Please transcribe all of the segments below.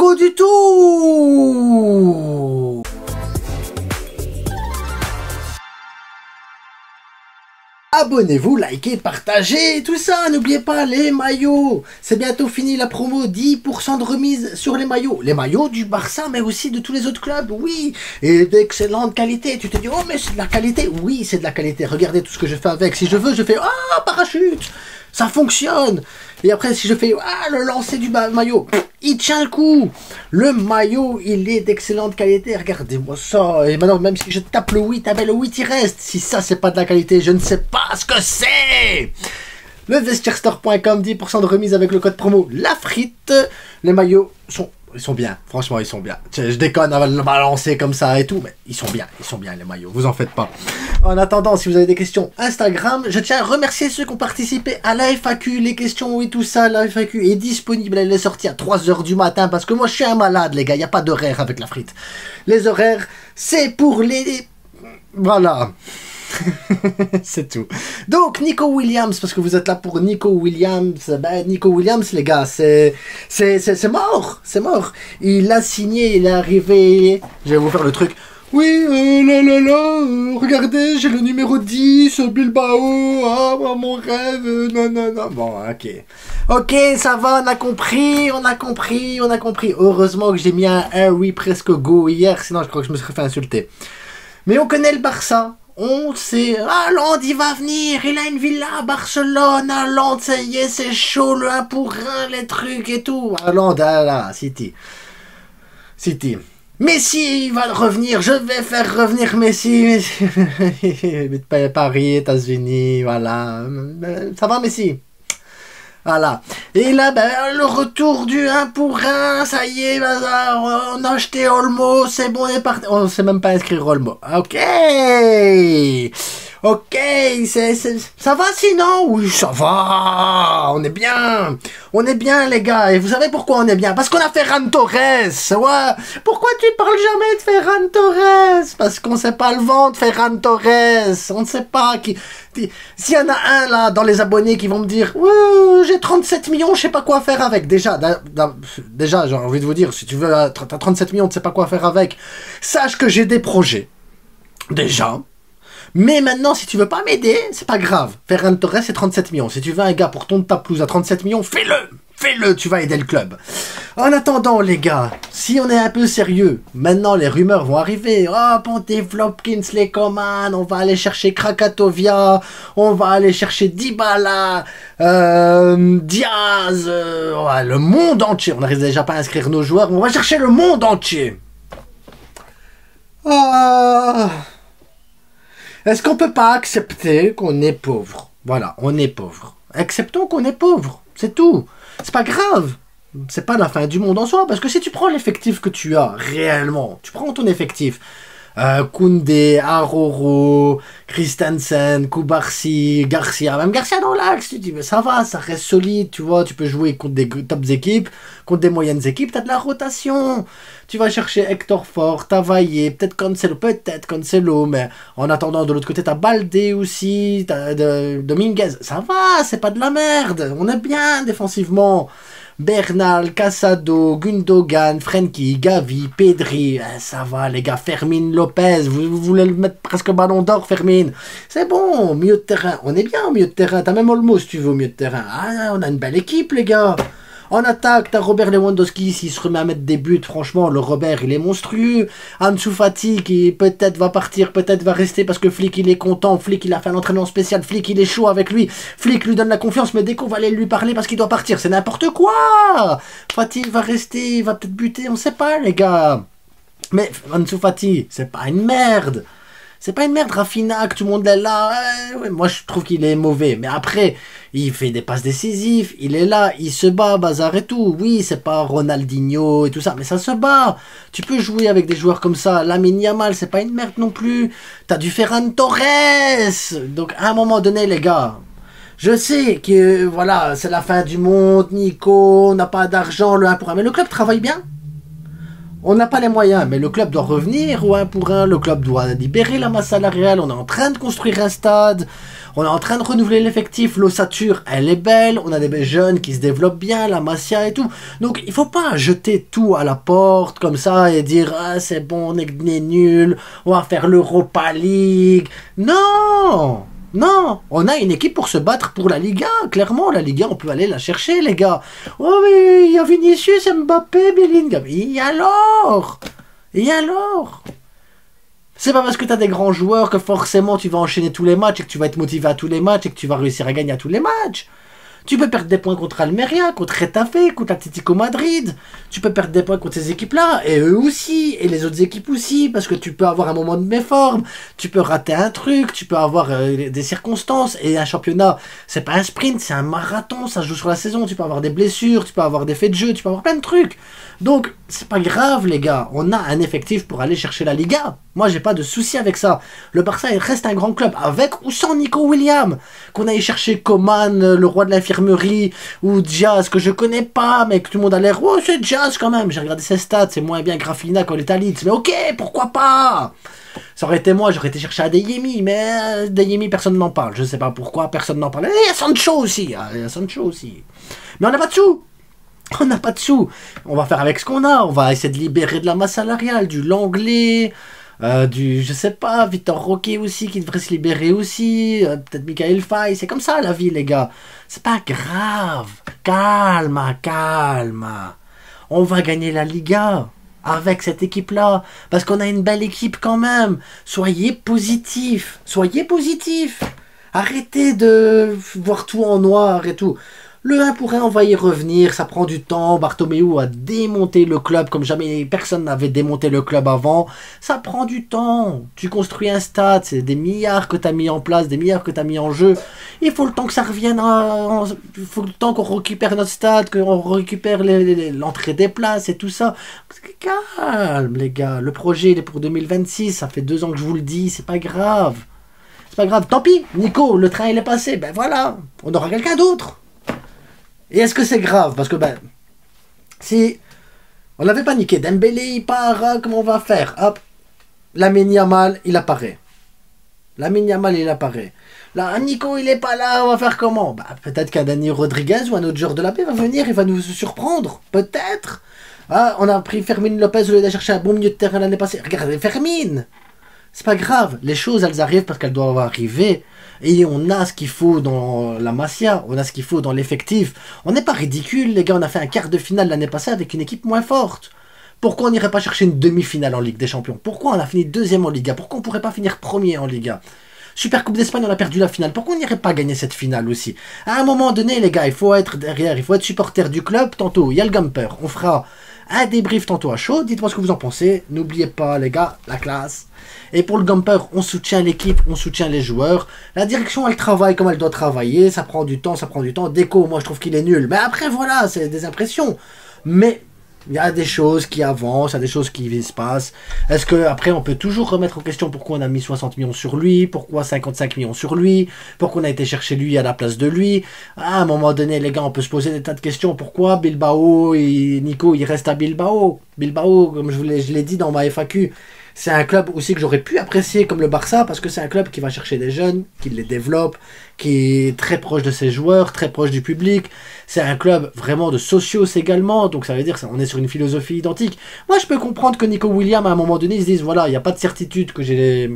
Nico du tout. Abonnez-vous, likez, partagez, tout ça, n'oubliez pas les maillots. C'est bientôt fini la promo, 10% de remise sur les maillots. Les maillots du Barça, mais aussi de tous les autres clubs, oui. Et d'excellente qualité. Tu te dis, oh mais c'est de la qualité. Oui, c'est de la qualité. Regardez tout ce que je fais avec. Si je veux, je fais, ah, parachute. Ça fonctionne. Et après, si je fais, ah, le lancer du maillot, il tient le coup. Le maillot, il est d'excellente qualité. Regardez-moi ça. Et maintenant, même si je tape le 8, ah ben le 8, il reste. Si ça, c'est pas de la qualité, je ne sais pas ce que c'est. Le vestiairestore.com, 10% de remise avec le code promo La Frite. Les maillots ils sont bien, franchement ils sont bien. Je déconne à le balancer comme ça et tout, mais ils sont bien les maillots, vous en faites pas. En attendant, si vous avez des questions Instagram, je tiens à remercier ceux qui ont participé à la FAQ, les questions et tout ça. La FAQ est disponible, elle est sortie à 3 h du matin parce que moi je suis un malade les gars, il n'y a pas d'horaire avec la frite. Les horaires, c'est pour les... Voilà. C'est tout. Donc Nico Williams, parce que vous êtes là pour Nico Williams, ben Nico Williams les gars, c'est mort, c'est mort. Il a signé, il est arrivé, je vais vous faire le truc. Oui, regardez, j'ai le numéro 10, Bilbao, ah, mon rêve, non. Bon, ok. Ok, ça va, on a compris. Heureusement que j'ai mis un oui presque go hier, sinon je crois que je me serais fait insulter. Mais on connaît le Barça. On sait, Haaland il va venir, il a une villa à Barcelone, Haaland ça y est, c'est chaud, le 1 pour 1, les trucs et tout. Haaland, là, City. Messi il va revenir, je vais faire revenir Messi. Paris, États-Unis, voilà. Ça va Messi? Voilà. Et là, ben, le retour du 1 pour 1, ça y est, on a acheté Olmo, c'est bon, on est parti. On sait même pas inscrire Olmo. Ok, ça va sinon? Oui, ça va, on est bien les gars. Et vous savez pourquoi on est bien? Parce qu'on a Ferran Torres, ouais. Pourquoi tu parles jamais de Ferran Torres? Parce qu'on sait pas le vendre, Ferran Torres. On ne sait pas qui... S'il y en a un là dans les abonnés qui vont me dire j'ai 37 millions, je sais pas quoi faire avec. Déjà j'ai envie de vous dire, si tu veux, t'as 37 millions, tu sais pas quoi faire avec, sache que j'ai des projets. Déjà. Mais maintenant, si tu veux pas m'aider, c'est pas grave. Ferran Torres, c'est 37 millions. Si tu veux un gars pour ton ta pelouse à 37 millions, fais-le, tu vas aider le club. En attendant, les gars, si on est un peu sérieux, maintenant les rumeurs vont arriver. Oh, on développe Kingsley Coman, on va aller chercher Krakatovia, on va aller chercher Dybala, Diaz, ouais, le monde entier. On n'arrive déjà pas à inscrire nos joueurs, on va chercher le monde entier. Est-ce qu'on peut pas accepter qu'on est pauvre? Voilà, on est pauvre. Acceptons qu'on est pauvre, c'est tout. C'est pas grave. C'est pas la fin du monde en soi, parce que si tu prends l'effectif que tu as, réellement, tu prends ton effectif, Koundé, Aroro, Christensen, Koubarsi, Garcia, même Garcia dans l'axe, tu dis, mais ça va, ça reste solide, tu vois, tu peux jouer contre des tops équipes, contre des moyennes équipes, t'as de la rotation. Tu vas chercher Hector Fort, Tavaillé, peut-être Cancelo, mais en attendant, de l'autre côté, t'as Baldé aussi, t'as Dominguez, ça va, c'est pas de la merde, on est bien défensivement. Bernal, Casado, Gundogan, Frenkie, Gavi, Pedri, ça va les gars, Fermin Lopez, vous voulez le mettre presque ballon d'or, Fermin, c'est bon, milieu de terrain, on est bien au milieu de terrain, t'as même Olmo si tu veux au milieu de terrain, on a une belle équipe les gars. En attaque, t'as Robert Lewandowski, s'il se remet à mettre des buts, franchement, le Robert, il est monstrueux. Ansu Fati, qui peut-être va partir, peut-être va rester, parce que Flick, il est content. Flick, il a fait un entraînement spécial. Flick, il est chaud avec lui. Flick lui donne la confiance, mais dès qu'on va aller lui parler parce qu'il doit partir, c'est n'importe quoi. Fati, il va rester, il va peut-être buter, on sait pas, les gars. Mais Ansu Fati, c'est pas une merde. C'est pas une merde, Rafinha, que tout le monde est là. Ouais, moi, je trouve qu'il est mauvais. Mais après, il fait des passes décisives. Il est là, il se bat, bazar et tout. Oui, c'est pas Ronaldinho et tout ça, mais ça se bat. Tu peux jouer avec des joueurs comme ça. Lamine Yamal, c'est pas une merde non plus. T'as du Ferran Torres. Donc, à un moment donné, les gars, je sais que, voilà, c'est la fin du monde. Nico, on n'a pas d'argent, le 1 pour 1. Mais le club travaille bien. On n'a pas les moyens, mais le club doit revenir au 1 pour 1, le club doit libérer la masse salariale, on est en train de construire un stade, on est en train de renouveler l'effectif, l'ossature, elle est belle, on a des jeunes qui se développent bien, la Masia et tout. Donc il faut pas jeter tout à la porte comme ça et dire « Ah c'est bon, on est nul, on va faire l'Europa League ». Non! Non, on a une équipe pour se battre pour la Liga. Clairement, la Liga, on peut aller la chercher, les gars. Oh, mais il y a Vinicius, Mbappé, Bellingham. Et alors? Et alors? C'est pas parce que t'as des grands joueurs que forcément tu vas enchaîner tous les matchs et que tu vas être motivé à tous les matchs et que tu vas réussir à gagner à tous les matchs. Tu peux perdre des points contre Almeria, contre Retafe, contre Atlético Madrid. Tu peux perdre des points contre ces équipes-là, et eux aussi, et les autres équipes aussi, parce que tu peux avoir un moment de méforme, tu peux rater un truc, tu peux avoir des circonstances, et un championnat, c'est pas un sprint, c'est un marathon, ça se joue sur la saison, tu peux avoir des blessures, tu peux avoir des faits de jeu, tu peux avoir plein de trucs. Donc, c'est pas grave, les gars, on a un effectif pour aller chercher la Liga. Moi, j'ai pas de souci avec ça. Le Barça, il reste un grand club, avec ou sans Nico Williams. Qu'on aille chercher Coman, le roi de l'infirmerie, ou Diaz, que je connais pas, mais que tout le monde a l'air, oh, c'est Diaz quand même. J'ai regardé ses stats, c'est moins bien que Rafinha quand il est à Leeds. Mais ok, pourquoi pas? Ça aurait été moi, j'aurais été chercher Adeyemi, mais Adeyemi, personne n'en parle. Je sais pas pourquoi, personne n'en parle. Et il y a Sancho aussi, il y a Sancho aussi. Mais on n'a pas de sous. On n'a pas de sous. On va faire avec ce qu'on a. On va essayer de libérer de la masse salariale, du Langlais, je sais pas, Victor Roque aussi, qui devrait se libérer aussi, peut-être Michael Faye, c'est comme ça la vie, les gars. C'est pas grave. Calme, calme. On va gagner la Liga avec cette équipe-là, parce qu'on a une belle équipe quand même. Soyez positifs. Soyez positifs. Arrêtez de voir tout en noir et tout. Le 1 pour 1, on va y revenir, ça prend du temps. Bartomeu a démonté le club comme jamais personne n'avait démonté le club avant. Ça prend du temps. Tu construis un stade, c'est des milliards que tu as mis en place, des milliards que tu as mis en jeu. Il faut le temps que ça revienne, il faut le temps qu'on récupère notre stade, qu'on récupère l'entrée des places et tout ça. Calme les gars, le projet il est pour 2026, ça fait 2 ans que je vous le dis, c'est pas grave. C'est pas grave, tant pis, Nico, le train il est passé, ben voilà, on aura quelqu'un d'autre. Et est-ce que c'est grave? Parce que, si on l'avait paniqué, Dembélé il part, comment on va faire? Hop, Lamine Yamal, il apparaît. Lamine Yamal, il apparaît. Là, Nico, il est pas là, on va faire comment? Peut-être qu'un Dani Rodriguez ou un autre joueur de la paix va venir, il va nous surprendre. Peut-être. Ah, on a pris Fermin Lopez au lieu d'aller chercher un bon milieu de terrain l'année passée. Regardez, Fermin! C'est pas grave, les choses elles arrivent parce qu'elles doivent arriver. Et on a ce qu'il faut dans la Masia, on a ce qu'il faut dans l'effectif. On n'est pas ridicule, les gars, on a fait un quart de finale l'année passée avec une équipe moins forte. Pourquoi on n'irait pas chercher une demi-finale en Ligue des Champions? Pourquoi on a fini 2e en Liga? Pourquoi on pourrait pas finir 1er en Liga? Super Coupe d'Espagne, on a perdu la finale. Pourquoi on n'irait pas gagner cette finale aussi? À un moment donné, les gars, il faut être derrière, il faut être supporter du club. Tantôt, il y a le Gamper. On fera un débrief tantôt à chaud. Dites-moi ce que vous en pensez. N'oubliez pas, les gars, la classe. Et pour le Gamper, on soutient l'équipe, on soutient les joueurs. La direction, elle travaille comme elle doit travailler. Ça prend du temps, ça prend du temps. Déco, moi, je trouve qu'il est nul. Mais après, voilà, c'est des impressions. Mais il y a des choses qui avancent, il y a des choses qui se passent. Est-ce que après on peut toujours remettre en question pourquoi on a mis 60 millions sur lui, pourquoi 55 millions sur lui, pourquoi on a été chercher lui à la place de lui? À un moment donné, les gars, on peut se poser des tas de questions. Pourquoi Bilbao et Nico, il reste à Bilbao? Bilbao, comme je l'ai dit dans ma FAQ, c'est un club aussi que j'aurais pu apprécier comme le Barça, parce que c'est un club qui va chercher des jeunes, qui les développe, qui est très proche de ses joueurs, très proche du public. C'est un club vraiment de socios également, donc ça veut dire qu'on est sur une philosophie identique. Moi, je peux comprendre que Nico Williams, à un moment donné, se dise, voilà, il n'y a pas de certitude que je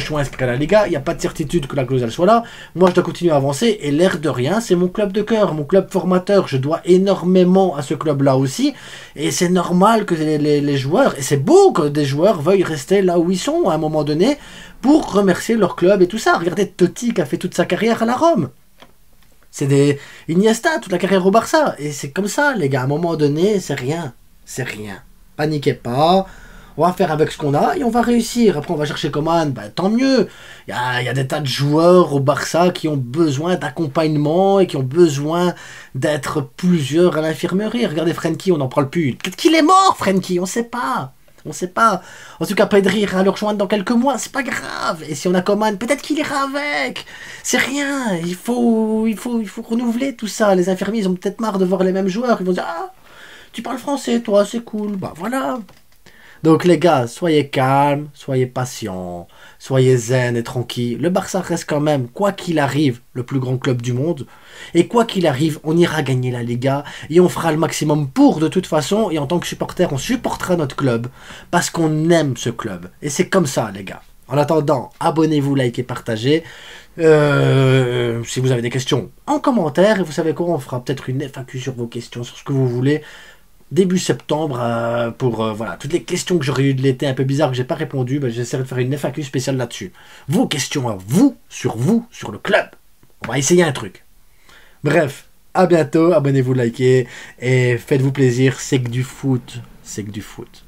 sois inscrit à la Liga, il n'y a pas de certitude que la clause elle soit là. Moi, je dois continuer à avancer, et l'air de rien, c'est mon club de cœur, mon club formateur. Je dois énormément à ce club-là aussi, et c'est normal que les joueurs, et c'est beau que des joueurs veuillent rester là où ils sont à un moment donné, pour remercier leur club et tout ça. Regardez Totti qui a fait toute sa carrière à la Rome. C'est des Iniesta, toute la carrière au Barça. Et c'est comme ça, les gars. À un moment donné, c'est rien. C'est rien. Paniquez pas. On va faire avec ce qu'on a et on va réussir. Après, on va chercher Coman. Tant mieux. Il y a des tas de joueurs au Barça qui ont besoin d'accompagnement et qui ont besoin d'être plusieurs à l'infirmerie. Regardez Frenkie, on n'en parle plus. Peut-être qu'il est mort, Frenkie. On sait pas. On sait pas. En tout cas, Pedri ira le rejoindre dans quelques mois, c'est pas grave. Et si on a Coman, peut-être qu'il ira avec. C'est rien. Il faut renouveler tout ça. Les infirmiers, ils ont peut-être marre de voir les mêmes joueurs. Ils vont dire, ah, Tu parles français, toi, c'est cool. Bah voilà. Donc les gars, soyez calmes, soyez patients, soyez zen et tranquilles. Le Barça reste quand même, quoi qu'il arrive, le plus grand club du monde. Et quoi qu'il arrive, on ira gagner la Liga et on fera le maximum pour de toute façon. Et en tant que supporter, on supportera notre club parce qu'on aime ce club. Et c'est comme ça, les gars. En attendant, abonnez-vous, likez, partagez. Si vous avez des questions, en commentaire. Et vous savez quoi, on fera peut-être une FAQ sur vos questions, sur ce que vous voulez. Début septembre, pour voilà, toutes les questions que j'aurais eues de l'été un peu bizarres que j'ai pas répondu, ben, j'essaierai de faire une FAQ spéciale là-dessus. Vos questions à vous, sur le club. On va essayer un truc. Bref, à bientôt, abonnez-vous, likez, et faites-vous plaisir, c'est que du foot. C'est que du foot.